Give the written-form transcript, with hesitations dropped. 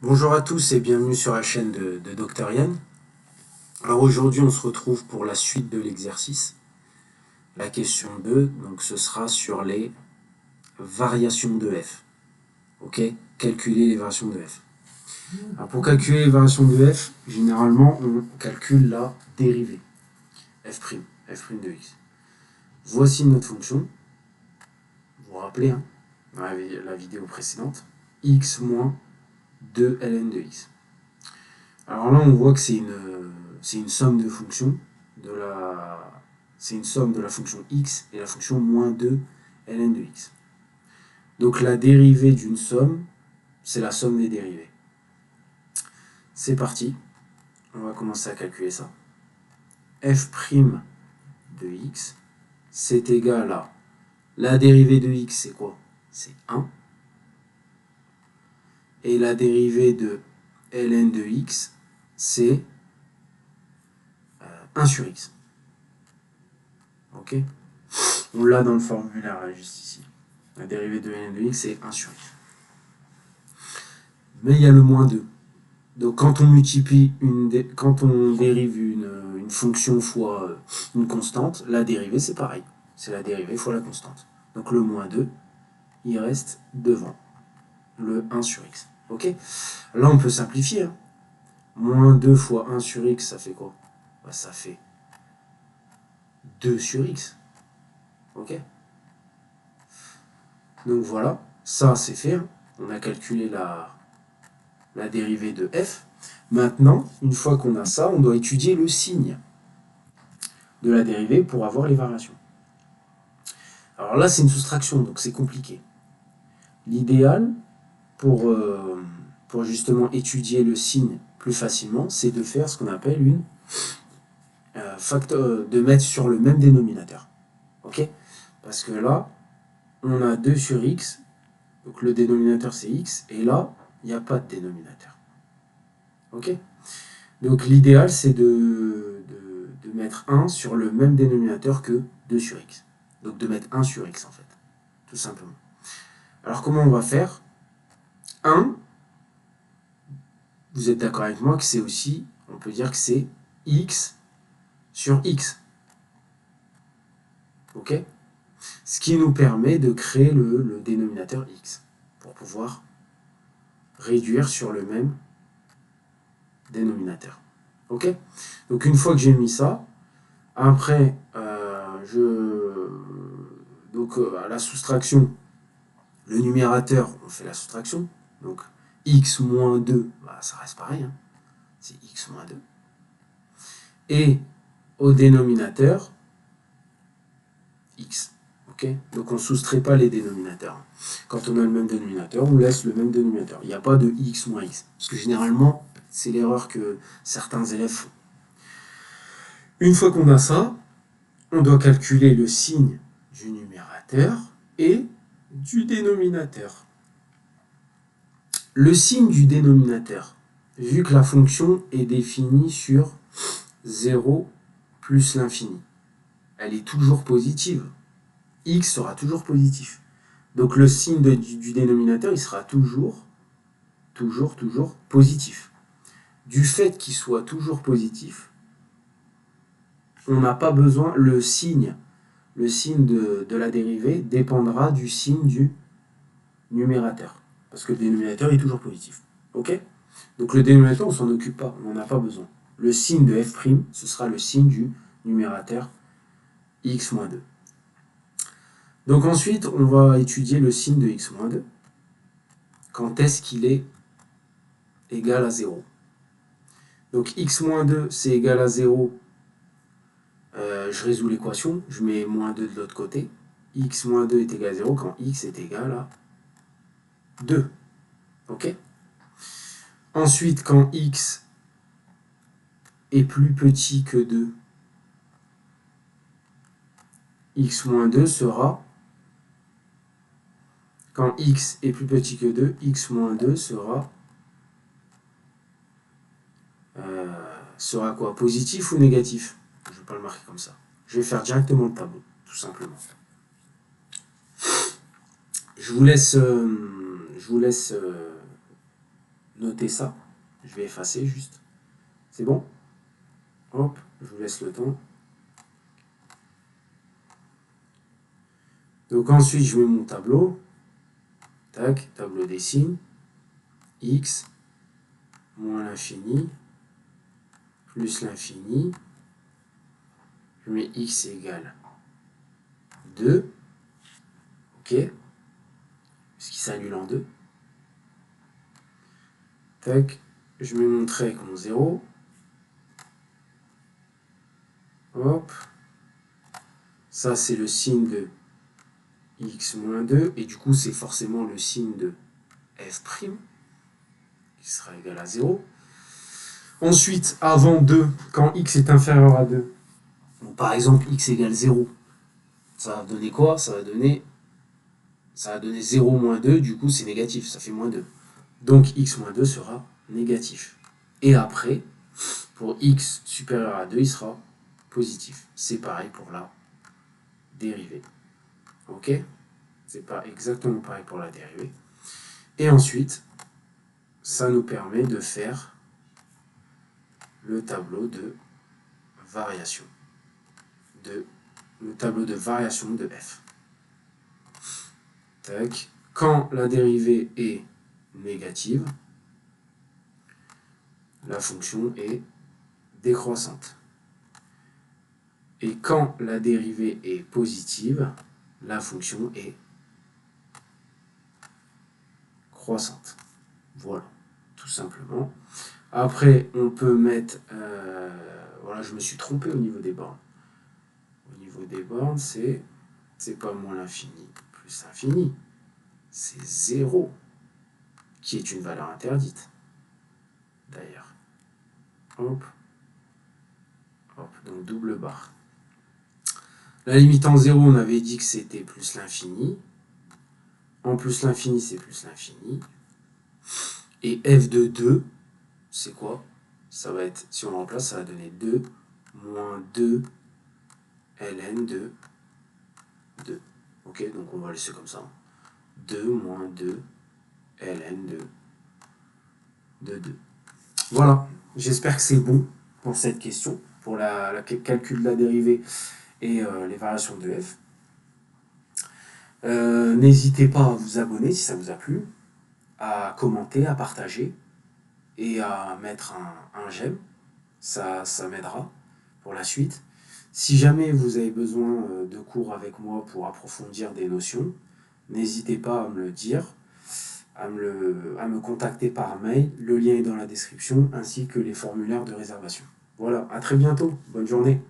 Bonjour à tous et bienvenue sur la chaîne de Dr Yann. Alors aujourd'hui on se retrouve pour la suite de l'exercice. La question 2, donc ce sera sur les variations de f. Ok, calculer les variations de f. Alors pour calculer les variations de f, généralement on calcule la dérivée. f', f' de x. Voici notre fonction. Vous vous rappelez, hein, dans la vidéo précédente, x moins 2 ln de x. Alors là, on voit que c'est une somme de fonctions c'est une somme de la fonction x et la fonction moins 2 ln de x. Donc la dérivée d'une somme, c'est la somme des dérivées. C'est parti, on va commencer à calculer ça. f' de x, c'est égal à la dérivée de x, c'est quoi? C'est 1. Et la dérivée de ln de x, c'est 1 sur x. Ok? On l'a dans le formulaire là, juste ici. La dérivée de ln de x, c'est 1 sur x. Mais il y a le moins 2. Donc quand on quand on dérive une fonction fois une constante, la dérivée c'est pareil. C'est la dérivée fois la constante. Donc le moins 2, il reste devant le 1 sur x. Ok? Là on peut simplifier. Hein. Moins 2 fois 1 sur x, ça fait quoi? Ça fait 2 sur x. Ok? Donc voilà, ça c'est fait. Hein. On a calculé la dérivée de f. Maintenant, une fois qu'on a ça, on doit étudier le signe de la dérivée pour avoir les variations. Alors là, c'est une soustraction, donc c'est compliqué. L'idéal pour justement étudier le signe plus facilement, c'est de faire ce qu'on appelle de mettre sur le même dénominateur. Ok? Parce que là, on a 2 sur x, donc le dénominateur c'est x, et là, il n'y a pas de dénominateur. Ok? Donc l'idéal, c'est de mettre 1 sur le même dénominateur que 2 sur x. Donc de mettre 1 sur x en fait, tout simplement. Alors comment on va faire? 1, vous êtes d'accord avec moi que c'est aussi, on peut dire que c'est x sur x. Ok? Ce qui nous permet de créer le dénominateur x pour pouvoir réduire sur le même dénominateur. Ok? Donc une fois que j'ai mis ça, après, à la soustraction, le numérateur, on fait la soustraction. Donc x moins 2, ça reste pareil. Hein, c'est x moins 2. Et au dénominateur, x. Okay, donc on ne soustrait pas les dénominateurs. Quand on a le même dénominateur, on laisse le même dénominateur. Il n'y a pas de x moins x. Parce que généralement, c'est l'erreur que certains élèves font. Une fois qu'on a ça, on doit calculer le signe du numérateur et du dénominateur. Le signe du dénominateur, vu que la fonction est définie sur 0 plus l'infini, elle est toujours positive. X sera toujours positif. Donc le signe du dénominateur, il sera toujours positif. Du fait qu'il soit toujours positif, on n'a pas besoin, le signe de la dérivée dépendra du signe du numérateur. Parce que le dénominateur est toujours positif. Ok? Donc le dénominateur, on s'en occupe pas, on n'en a pas besoin. Le signe de f', ce sera le signe du numérateur x moins 2. Donc ensuite, on va étudier le signe de x moins 2. Quand est-ce qu'il est égal à 0? Donc x moins 2, c'est égal à 0. Je résous l'équation, je mets moins 2 de l'autre côté. X moins 2 est égal à 0 quand x est égal à 2. Ok? Ensuite, quand x est plus petit que 2, x moins 2 sera... Quand x est plus petit que 2, x moins 2 sera quoi? Positif ou négatif? Je ne vais pas le marquer comme ça. Je vais faire directement le tableau, tout simplement. Je vous laisse noter ça. Je vais effacer juste. C'est bon? Hop, je vous laisse le temps. Donc ensuite, je mets mon tableau. Tac, tableau des signes. X moins l'infini plus l'infini. Je mets x égale 2. Ok. Ce qui s'annule en 2. Tac. Je mets mon trait avec mon 0. Hop. Ça, c'est le signe de x moins 2. Et du coup, c'est forcément le signe de f', qui sera égal à 0. Ensuite, avant 2, quand x est inférieur à 2, donc par exemple x égale 0, ça va donner quoi? Ça va donner 0 moins 2, du coup c'est négatif, ça fait moins 2. Donc x moins 2 sera négatif. Et après, pour x supérieur à 2, il sera positif. C'est pareil pour la dérivée. Ok? C'est pas exactement pareil pour la dérivée. Et ensuite, ça nous permet de faire le tableau de variation. Le tableau de variation de f. Tac. Quand la dérivée est négative, la fonction est décroissante. Et quand la dérivée est positive, la fonction est croissante. Voilà, tout simplement. Après, on peut mettre... voilà, je me suis trompé au niveau des bornes. Au niveau des bornes, c'est pas moins l'infini plus l'infini. C'est 0, qui est une valeur interdite, d'ailleurs. Hop. Hop, donc double barre. La limite en 0, on avait dit que c'était plus l'infini. En plus l'infini, c'est plus l'infini. Et f de 2, c'est quoi? Ça va être, si on remplace, ça va donner 2 moins 2 ln de 2. Ok, donc on va laisser comme ça. 2 moins 2 ln de 2. Voilà, j'espère que c'est bon pour cette question, pour le calcul de la dérivée et les variations de f. N'hésitez pas à vous abonner si ça vous a plu, à commenter, à partager et à mettre un j'aime. Ça m'aidera pour la suite. Si jamais vous avez besoin de cours avec moi pour approfondir des notions, n'hésitez pas à me le dire, à me contacter par mail. Le lien est dans la description, ainsi que les formulaires de réservation. Voilà, à très bientôt. Bonne journée.